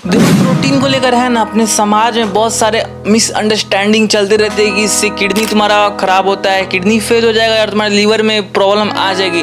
देखो प्रोटीन को लेकर है ना, अपने समाज में बहुत सारे मिसअंडरस्टैंडिंग चलते रहते हैं कि इससे किडनी तुम्हारा खराब होता है, किडनी फेल हो जाएगा और तुम्हारे लीवर में प्रॉब्लम आ जाएगी।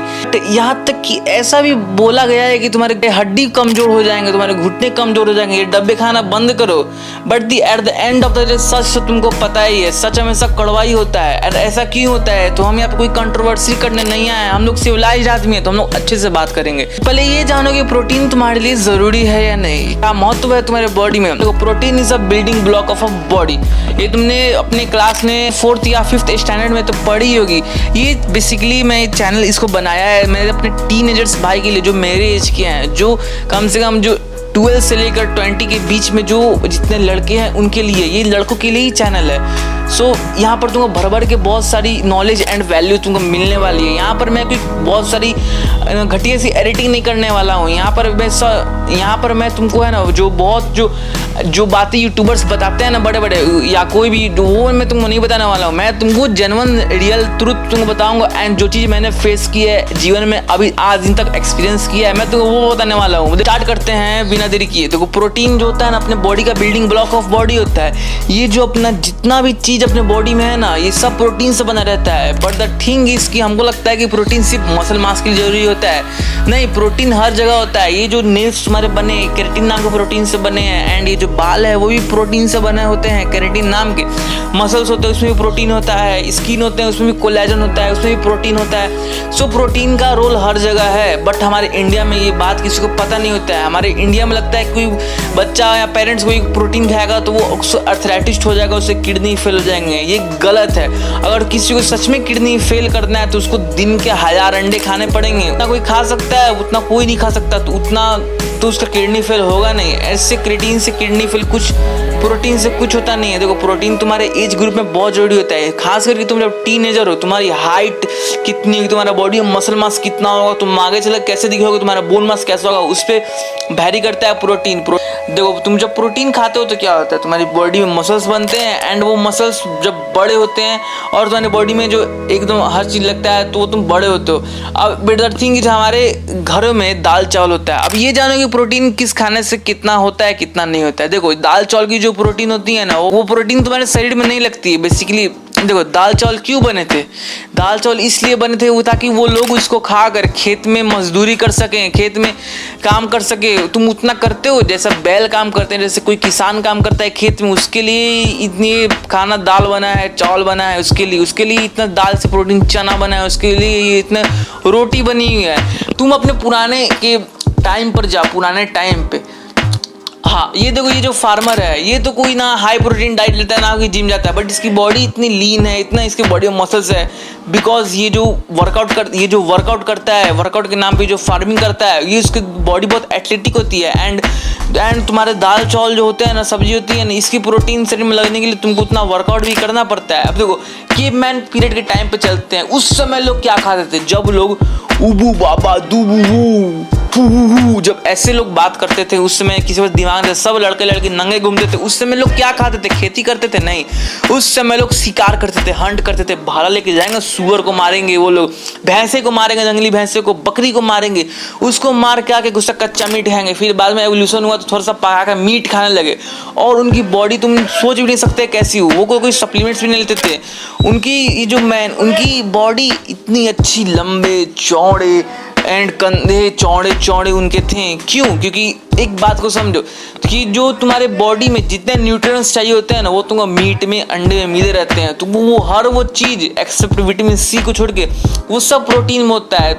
यहाँ तक कि ऐसा भी बोला गया है कि तुम्हारे हड्डी कमजोर हो जाएंगे, तुम्हारे घुटने कमजोर हो जाएंगे, ये डब्बे खाना बंद करो। But at the end of the day such तो तुमको पता ही है, सच हमेशा कड़वा ही होता है। और ऐसा क्यों होता है? तो हम यहाँ पे कोई कंट्रोवर्सी करने नहीं आए, हम लोग सिविलाइज्ड आदमी है, तो हम लोग अच्छे से बात करेंगे। पहले ये जानो कि प्रोटीन तुम्हारे लिए जरूरी है या नहीं, क्या महत्व है तुम्हारे बॉडी में। देखो protein is a building block of a body. ये तुमने अपने क्लास में 4th या 5th स्टैंडर्ड में तो पढ़ी होगी। ये बेसिकली मैं चैनल इसको बनाया है मैंने अपने टीनेजर्स भाई के लिए, जो मेरे एज के हैं, जो कम से कम जो 12 से लेकर 20 के बीच में जो जितने लड़के हैं उनके लिए, ये लड़कों के लिए ही चैनल है। सो यहाँ पर तुमको भर भर के बहुत सारी नॉलेज एंड वैल्यू तुमको मिलने वाली है। यहाँ पर मैं कोई बहुत सारी घटिया सी एडिटिंग नहीं करने वाला हूँ। यहाँ पर मैं तुमको है ना जो बातें यूट्यूबर्स बताते हैं ना बड़े बड़े, या कोई भी, वो मैं तुमको नहीं बताने वाला हूँ। मैं तुमको जेन्युइन रियल ट्रुथ तुमको बताऊंगा एंड जो चीज़ मैंने फेस की है जीवन में, अभी आज दिन तक एक्सपीरियंस किया है, मैं तुमको वो बताने वाला हूँ। स्टार्ट करते हैं बिना देरी किए। देखो प्रोटीन जो होता है ना, अपने बॉडी का बिल्डिंग ब्लॉक ऑफ बॉडी होता है। ये जो अपना जितना भी चीज़ अपने बॉडी में है ना, ये सब प्रोटीन से बना रहता है। बट द थिंग इज कि हमको लगता है कि प्रोटीन सिर्फ मसल मास के लिए जरूरी होता है। नहीं, प्रोटीन हर जगह होता है। ये जो नेल्स तुम्हारे बने केराटिन नाम के प्रोटीन से बने हैं, एंड ये जो बाल है वो भी प्रोटीन से बने होते हैं, केराटिन नाम के। मसल्स होते हैं उसमें भी प्रोटीन होता है, स्किन होते हैं उसमें भी कोलेजन होता है, उसमें भी प्रोटीन होता है। सो प्रोटीन का रोल हर जगह है। बट हमारे इंडिया में ये बात किसी को पता नहीं होता है। हमारे इंडिया में लगता है कोई बच्चा या पेरेंट्स कोई प्रोटीन खाएगा तो वो अर्थराइटिस हो जाएगा, उससे किडनी फेल हो जाएंगे। ये गलत है। अगर किसी को सच में किडनी फेल करना है तो उसको दिन के 1000 अंडे खाने पड़ेंगे। उतना कोई खा सकता है, उतना कोई नहीं खा सकता, तो उतना तो उसका किडनी फेल होगा नहीं। ऐसे क्रिएटिन से किडनी फेल कुछ, प्रोटीन से कुछ होता नहीं है। देखो प्रोटीन तुम्हारे एज ग्रुप में बहुत जरूरी होता है, खास करके तुम जब टीनेजर हो। तुम्हारी हाइट कितनी होगी, तुम्हारा बॉडी में मसल मास कितना होगा, तुम आगे चल कैसे दिखोगे, तुम्हारा बोन मास कैसा होगा, उस पर वैरी करता है प्रोटीन। देखो तुम जब प्रोटीन खाते हो तो क्या होता है, तुम्हारी बॉडी में मसल्स बनते हैं, एंड वो मसल्स जब बड़े होते हैं और तुम्हारी बॉडी में जो एकदम हर चीज़ लगता है तो वो तुम बड़े होते हो। अब बेटर थिंग इज हमारे घरों में दाल चावल होता है। अब ये जानो कि प्रोटीन किस खाने से कितना होता है कितना नहीं होता है। देखो दाल चावल की जो प्रोटीन होती है ना, वो प्रोटीन तुम्हारे शरीर में नहीं लगती है बेसिकली। देखो दाल चावल क्यों बने थे? दाल चावल इसलिए बने थे वो ताकि वो लोग उसको खाकर खेत में मजदूरी कर सकें, खेत में काम कर सके। तुम उतना करते हो जैसा बैल काम करते हैं, जैसे कोई किसान काम करता है खेत में, उसके लिए इतनी खाना दाल बना है, चावल बना है, उसके लिए इतना दाल से प्रोटीन चना बना है, उसके लिए ये इतना रोटी बनी हुई है। तुम अपने पुराने के टाइम पर जा, पुराने टाइम पे, हाँ ये देखो ये जो फार्मर है ये तो कोई ना हाई प्रोटीन डाइट लेता है ना कोई जिम जाता है, बट इसकी बॉडी इतनी लीन है, इतना इसके बॉडी में मसल्स है, बिकॉज ये जो वर्कआउट करता है, वर्कआउट के नाम पे जो फार्मिंग करता है, ये उसकी बॉडी बहुत एथलेटिक होती है। एंड तुम्हारे दाल चावल जो होते हैं ना, सब्जी होती है ना, इसकी प्रोटीन शरीर में लगने के लिए तुमको उतना वर्कआउट भी करना पड़ता है। अब देखो केवमैन पीरियड के टाइम पे चलते हैं, उस समय लोग क्या खाते थे? जब लोग उबू बाबा दूबू जब ऐसे लोग बात करते थे, उस समय किसी पर दिमाग थे, सब लड़के लड़के नंगे घूमते थे। उस समय लोग क्या खाते थे? खेती करते थे? नहीं, उस समय लोग शिकार करते थे, हंट करते थे। भाला लेके जाएंगे, सुअर को मारेंगे, वो लोग भैंसे को मारेंगे, जंगली भैंसे को, बकरी को मारेंगे, उसको मार के आके उसका कच्चा मीट खाएंगे। फिर बाद में एवोल्यूशन हुआ तो थोड़ा सा पका कर मीट खाने लगे, और उनकी बॉडी तुम सोच भी नहीं सकते कैसी हो। वो कोई सप्लीमेंट्स भी नहीं लेते थे। उनकी बॉडी इतनी अच्छी, लंबे चौड़े एंड कंधे चौड़े चौड़े उनके थे। क्यों? क्योंकि एक बात को समझो कि जो तुम्हारे बॉडी में जितने न्यूट्रिएंट्स चाहिए होते हैं ना, वो तुमको मीट में, अंडे में मिले रहते हैं। तो वो हर वो चीज़ एक्सेप्ट विटामिन सी को छोड़ के वो सब प्रोटीन में होता है।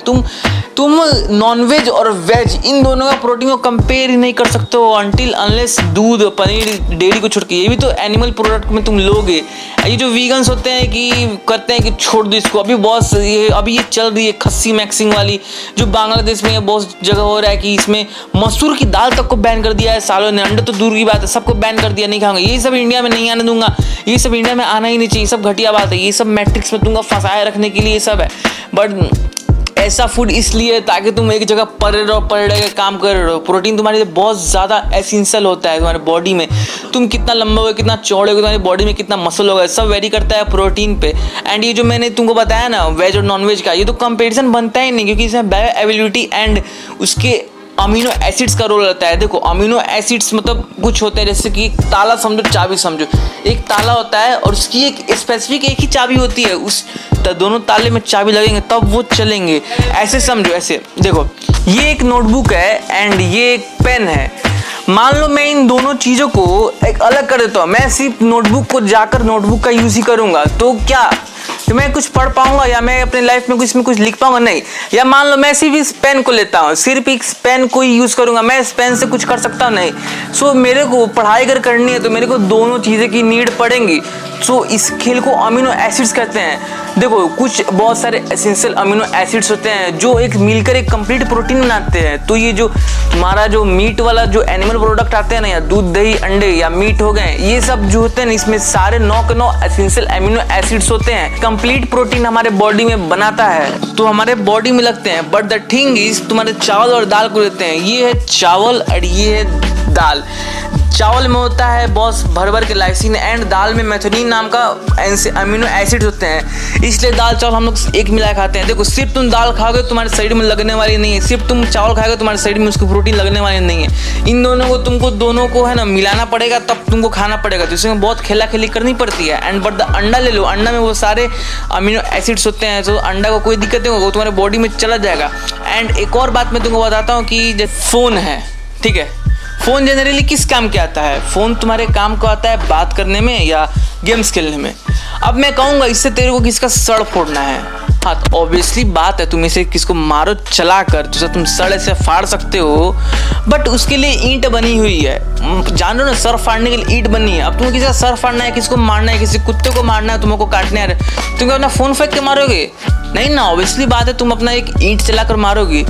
तुम नॉनवेज और वेज इन दोनों का प्रोटीन को कंपेयर ही नहीं कर सकते हो अनटिल अनलेस दूध, पनीर, डेयरी को छोड़ के। ये भी तो एनिमल प्रोडक्ट में तुम लोगे। ये जो वीगन्स होते हैं कि करते हैं कि छोड़ दो इसको, अभी ये चल रही है खस्सी मैक्सिंग वाली, जो बांग्लादेश में बहुत जगह हो रहा है कि इसमें मसूर की दाल तक को बैन कर दिया है सालों ने। अंडे तो दूर की बात है, सबको बैन कर दिया, नहीं खाऊंगा। ये सब इंडिया में नहीं आने दूंगा, ये सब इंडिया में आना ही नहीं चाहिए, सब घटिया बात है। ये सब मैट्रिक्स में तुमको फंसाए रखने के लिए ये सब है। बट ऐसा फूड इसलिए ताकि तुम एक जगह पड़े रहो काम कर रहे हो। प्रोटीन तुम्हारे लिए बहुत ज़्यादा एसेंशियल होता है तुम्हारे बॉडी में। तुम कितना लंबा होगा, कितना चौड़े होगा, तुम्हारी बॉडी में कितना मसल होगा, सब वेरी करता है प्रोटीन पे। एंड ये जो मैंने तुमको बताया ना वेज और नॉन वेज का, ये तो कंपेरिजन बनता ही नहीं, क्योंकि इसमें बायो अवेलेबिलिटी एंड उसके अमीनो एसिड्स का रोल रहता है। देखो अमीनो एसिड्स मतलब कुछ होते हैं, जैसे कि एक ताला समझो, चाबी समझो, एक ताला होता है और उसकी एक स्पेसिफिक एक ही चाबी होती है, उस दोनों ताले में चाबी लगेंगे तब वो चलेंगे। ऐसे समझो, ऐसे देखो ये एक नोटबुक है एंड ये एक पेन है। मान लो मैं इन दोनों चीज़ों को एक अलग कर देता हूँ, मैं सिर्फ नोटबुक को जाकर नोटबुक का यूज़ ही करूँगा, तो क्या मैं कुछ पढ़ पाऊंगा या मैं अपने लाइफ में इसमें कुछ लिख पाऊंगा? नहीं। या मान लो मैं सिर्फ इस पेन को लेता हूँ, सिर्फ इस पेन को ही यूज़ करूंगा, मैं इस पेन से कुछ कर सकता हूँ? नहीं। सो मेरे को पढ़ाई अगर करनी है तो मेरे को दोनों चीज़ें की नीड पड़ेंगी। सो इस खेल को अमीनो एसिड्स कहते हैं। देखो कुछ बहुत सारे एसेंशियल अमीनो एसिड्स होते हैं जो एक मिलकर एक कंप्लीट प्रोटीन बनाते हैं। तो ये जो तुम्हारा जो मीट वाला जो एनिमल प्रोडक्ट आते हैं ना, या दूध दही अंडे या मीट हो गए, ये सब जो होते हैं इसमें सारे 9 के 9 एसेंशियल अमीनो एसिड्स होते हैं। कंप्लीट प्रोटीन हमारे बॉडी में बनाता है तो हमारे बॉडी में लगते हैं। बट द थिंग इज तुम्हारे चावल और दाल को लेते हैं, ये है चावल और ये है दाल। चावल में होता है बॉस भर भर के लाइसिन एंड दाल में मेथोनिन नाम का अमीनो एसिड होते हैं, इसलिए दाल चावल हम लोग एक मिला खाते हैं। देखो सिर्फ तुम दाल खाओगे तुम्हारे शरीर में लगने वाली नहीं है, सिर्फ तुम चावल खाओगे तुम्हारे शरीर में उसको प्रोटीन लगने वाली नहीं है। इन दोनों को तुमको दोनों को है ना मिलाना पड़ेगा, तब तुमको खाना पड़ेगा, तो इसमें बहुत खेला खेली करनी पड़ती है। एंड बट द अंडा ले लो, अंडा में वो सारे अमीनो एसिड्स होते हैं, तो अंडा को कोई दिक्कत नहीं होगा, वो तुम्हारे बॉडी में चला जाएगा। एंड एक और बात मैं तुमको बताता हूँ कि जैसे फ़ोन है, ठीक है, फ़ोन जनरली किस काम के आता है? फ़ोन तुम्हारे काम को आता है बात करने में या गेम्स खेलने में। अब मैं कहूँगा इससे तेरे को किसका सड़ फोड़ना है, हाँ तो ऑब्वियसली बात है तुम इसे किसको मारो चला कर, तो तुम सड़ ऐसे फाड़ सकते हो, बट उसके लिए ईंट बनी हुई है, जानो ना, सर फाड़ने के लिए ईंट बनी है। अब तुम्हें किसी का सर फाड़ना है, किसको मारना है, किसी कुत्ते को मारना है, तुमको काटने आ रहे, तुम अपना फ़ोन फेंक के मारोगे? नहीं ना, ऑब्वियसली बात है तुम अपना एक ईंट चलाकर मारोगी।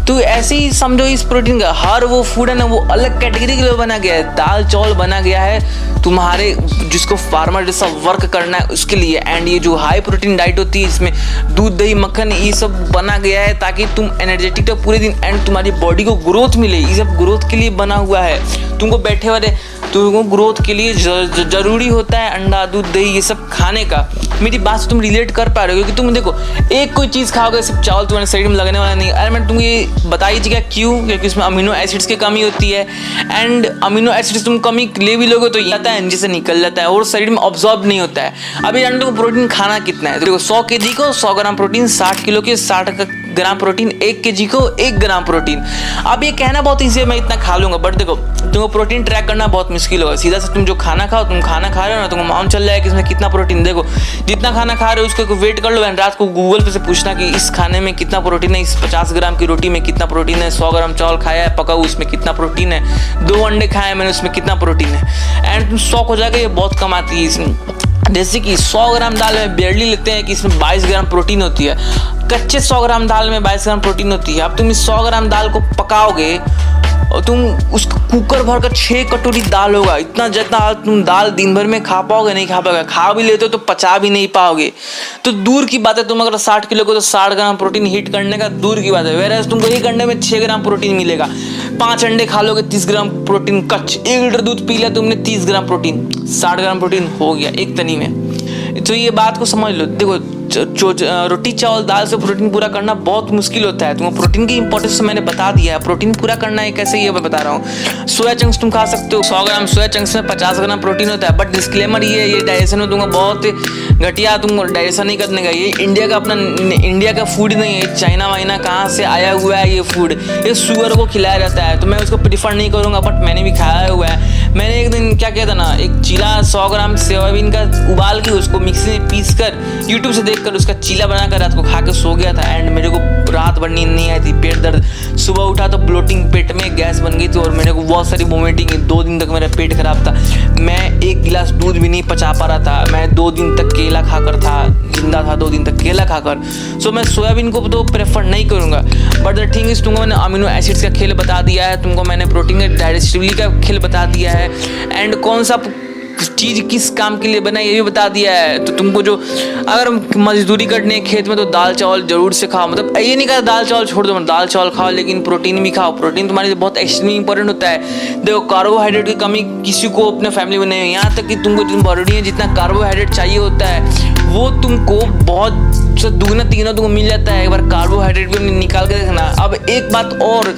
तो ऐसे ही समझो इस प्रोटीन का हर वो फूड है ना, वो अलग कैटेगरी के लिए बना गया है। दाल चावल बना गया है तुम्हारे जिसको फार्मर जैसा वर्क करना है उसके लिए, एंड ये जो हाई प्रोटीन डाइट होती है इसमें दूध दही मक्खन ये सब बना गया है ताकि तुम एनर्जेटिक रहो पूरे दिन एंड तुम्हारी बॉडी को ग्रोथ मिले। ये सब ग्रोथ के लिए बना हुआ है, तुमको बैठे वाले तुमको ग्रोथ के लिए जरूरी होता है अंडा दूध दही ये सब खाने का। मेरी बात से तुम रिलेट कर पा रहे हो, क्योंकि तुम देखो एक कोई चीज़ खाओगे सिर्फ चावल तुम्हारे शरीर में लगने वाला नहीं। अरे मैं तुम ये बता दीजिएगा क्यों? क्योंकि इसमें अमीनो एसिड्स की कमी होती है एंड अमीनो एसिड्स तुम कमी ले भी लोगे तो जाता है, नीचे से निकल जाता है और शरीर में ऑब्जॉर्ब नहीं होता है। अभी जानते हो प्रोटीन खाना कितना है? देखो 100 kg को 100 ग्राम प्रोटीन, 60 किलो के 60 ग्राम प्रोटीन, 1 kg को 1 ग्राम प्रोटीन। अब ये कहना बहुत ईजी है मैं इतना खा लूंगा, बट देखो तुमको प्रोटीन ट्रैक करना बहुत मुश्किल होगा। सीधा से तुम जो खाना खाओ, तुम खाना खा रहे हो ना, तुमको मालूम चल जाएगा कि इसमें कितना प्रोटीन। देखो जितना खाना खा रहे हो उसको वेट कर लो एंड रात को गूगल पे से पूछना कि इस खाने में कितना प्रोटीन है, इस 50 ग्राम की रोटी में कितना प्रोटीन है, 100 ग्राम चावल खाया है पका उसमें कितना प्रोटीन है, 2 अंडे खाए मैंने उसमें कितना प्रोटीन है, एंड तुम शौक हो जाएगा। ये बहुत कम आती है इसमें। जैसे कि 100 ग्राम दाल में बेरली लेते हैं कि इसमें 22 ग्राम प्रोटीन होती है, कच्चे 100 ग्राम दाल में 22 ग्राम प्रोटीन होती है। अब तुम इस 100 ग्राम दाल को पकाओगे और तुम उसको कुकर भर कर 6 कटोरी दाल होगा, इतना जितना तुम दाल दिन भर में खा पाओगे? नहीं खा पाओगे। खा भी लेते हो तो पचा भी नहीं पाओगे। तो दूर की बात है, तुम अगर 60 किलो को तो 60 ग्राम प्रोटीन हिट करने का दूर की बात है। वैसे तुमको 1 अंडे में 6 ग्राम प्रोटीन मिलेगा, 5 अंडे खा लोगे 30 ग्राम प्रोटीन कच, 1 लीटर दूध पी लिया तुमने 30 ग्राम प्रोटीन, 60 ग्राम प्रोटीन हो गया एक तनी में। तो ये बात को समझ लो। देखो रोटी चावल दाल से प्रोटीन पूरा करना बहुत मुश्किल होता है। तुमको प्रोटीन की इंपॉर्टेंस मैंने बता दिया है, प्रोटीन पूरा करना है कैसे ये मैं बता रहा हूँ। सोया चंक्स तुम खा सकते हो, 100 ग्राम सोया चंक्स में 50 ग्राम प्रोटीन होता है, बट डिस्क्लेमर ये डाइजेशन में तुमको बहुत घटिया तुमको डाइजेशन नहीं करने का। ये इंडिया का अपना इंडिया का फूड नहीं है, चाइना वाइना कहाँ से आया हुआ है ये फूड, ये सुअर को खिलाया जाता है। तो मैं उसको प्रीफर नहीं करूँगा, बट मैंने भी खाया हुआ है। मैंने एक दिन क्या किया था ना, एक चीला 100 ग्राम सोयाबीन का उबाल के उसको मिक्सी में पीस कर यूट्यूब से देख कर उसका चीला बनाकर रात को खा के सो गया था एंड मेरे को रात भर नींद नहीं आई थी, पेट दर्द। सुबह उठा तो ब्लोटिंग, पेट में गैस बन गई थी और मेरे को बहुत सारी वोमिटिंग, 2 दिन तक मेरा पेट खराब था। मैं 1 गिलास दूध भी नहीं पचा पा रहा था। मैं 2 दिन तक केला खाकर था, जिंदा था 2 दिन तक केला खाकर। सो मैं सोयाबीन को तो प्रेफर नहीं करूँगा। बट द थिंग इज तुमको मैंने अमीनो एसिड्स का खेल बता दिया है, तुमको मैंने प्रोटीन का डाइजेस्टिबिलिटी का खेल बता दिया है एंड कौन सा चीज़ किस काम के लिए बना ये भी बता दिया है। तो तुमको जो अगर मजदूरी करनी है खेत में तो दाल चावल जरूर से खाओ। मतलब ये नहीं कहा दाल चावल छोड़ दो, दाल चावल खाओ लेकिन प्रोटीन भी खाओ। प्रोटीन तुम्हारे लिए बहुत एक्सट्रीमली इंपॉर्टेंट होता है। देखो कार्बोहाइड्रेट की कमी किसी को अपने फैमिली में नहीं है, यहाँ तक कि तुमको जिन बॉडी में जितना कार्बोहाइड्रेट चाहिए होता है वो तुमको बहुत दुगना तिगुना तुमको मिल जाता है। एक बार कार्बोहाइड्रेट भी निकाल के देखना। अब एक बात और,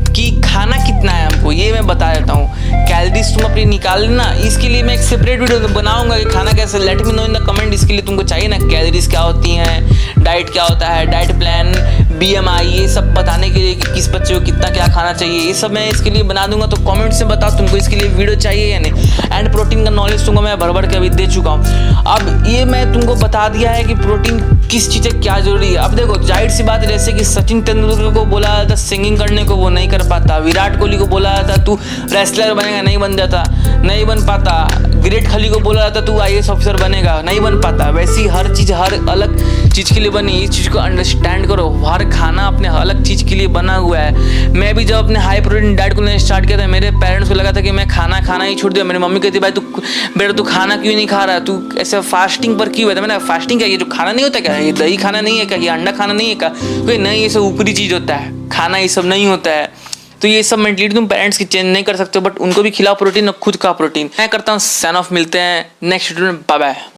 कि खाना कितना है हमको, ये मैं बता देता हूँ। कैलोरीज तुम अपनी निकाल लेना, इसके लिए मैं एक सेपरेट वीडियो बनाऊंगा कि खाना कैसे, let me know in the comment. इसके लिए तुमको चाहिए ना कैलोरीज क्या होती हैं, डाइट क्या होता है, डाइट प्लान, BMI, ये सब बताने के लिए कि किस बच्चे को कितना क्या खाना चाहिए, ये सब मैं इसके लिए बना दूंगा। तो कमेंट से बताओ तुमको इसके लिए वीडियो चाहिए या नहीं। एंड प्रोटीन का नॉलेज तुमको मैं भर के अभी दे चुका हूँ। अब ये मैं तुमको बता दिया है कि प्रोटीन किस चीज़ से क्या जरूरी है। अब देखो जाहिर सी बात, जैसे कि सचिन तेंदुलकर को बोला जाता सिंगिंग करने को, वो नहीं कर पाता। विराट कोहली को बोला जाता तू रेसलर बनेगा, नहीं बन जाता, नहीं बन पाता। विराट कोहली को बोला जाता तू IAS ऑफिसर बनेगा, नहीं बन पाता। वैसी हर चीज़ हर अलग चीज़ के लिए बनी, इस चीज़ को अंडरस्टैंड करो। हर खाना अपने अलग चीज़ के लिए बना हुआ है। मैं भी जब अपने हाई प्रोटीन डाइट को लेना स्टार्ट किया था, मेरे पेरेंट्स को लगा था कि मैं खाना ही छोड़ दिया। मेरी मम्मी कहती भाई तू बेटा तू खाना क्यों नहीं खा रहा, तू ऐसा फास्टिंग पर क्यों है। मैंने फास्टिंग क्या, ये जो खाना नहीं होता क्या, ये दही खाना नहीं है क्या, ये अंडा खाना नहीं है क्या, कोई नहीं, ये सब ऊपरी चीज़ होता है, खाना ये सब नहीं होता है। तो ये सब मेंटलिटी तुम पेरेंट्स की चेंज नहीं कर सकते, बट उनको भी खिलाओ प्रोटीन और खुद का प्रोटीन। मैं करता हूँ साइन ऑफ, मिलते हैं नेक्स्ट वीडियो में, बाय बाय।